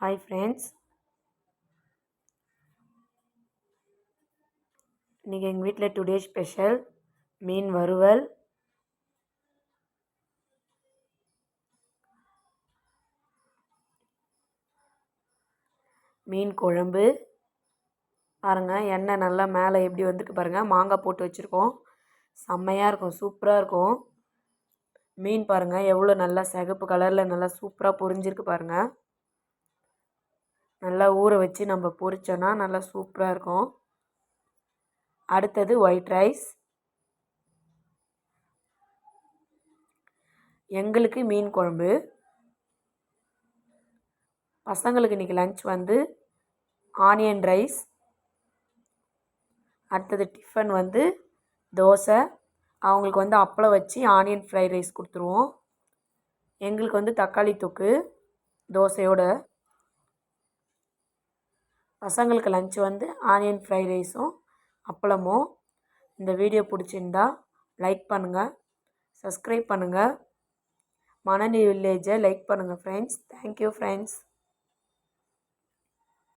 Hi friends, இன்னைக்கு எங்கள் வீட்டில் டுடே ஸ்பெஷல் மீன் வறுவல், மீன் குழம்பு. பாருங்கள், எண்ணெய் நல்லா மேலே எப்படி வந்துருக்கு பாருங்கள். மாங்காய் போட்டு வச்சுருக்கோம். செம்மையாக இருக்கும், சூப்பராக இருக்கும். மீன் பாருங்கள் எவ்வளோ நல்லா சிகப்பு கலரில் நல்லா சூப்பராக பொரிஞ்சிருக்கு பாருங்கள். நல்லா ஊற வச்சு நம்ம பொரிச்சோன்னா நல்லா சூப்பராக இருக்கும். அடுத்தது ஒயிட் ரைஸ். எங்களுக்கு மீன் குழம்பு. பசங்களுக்கு இன்றைக்கி லன்ச் வந்து ஆனியன் ரைஸ். அடுத்தது டிஃபன் வந்து தோசை. அவங்களுக்கு வந்து அப்பளம் வச்சு ஆனியன் ஃப்ரைட் ரைஸ் கொடுத்துருவோம். எங்களுக்கு வந்து தக்காளி தொக்கு தோசையோட. பசங்களுக்கு லன்ச் வந்து ஆனியன் ஃப்ரைட் ரைஸும் அப்பளமும். இந்த வீடியோ பிடிச்சிருந்தா லைக் பண்ணுங்கள், சப்ஸ்கிரைப் பண்ணுங்கள். மணலி வில்லேஜை லைக் பண்ணுங்கள் ஃப்ரெண்ட்ஸ். Thank you friends.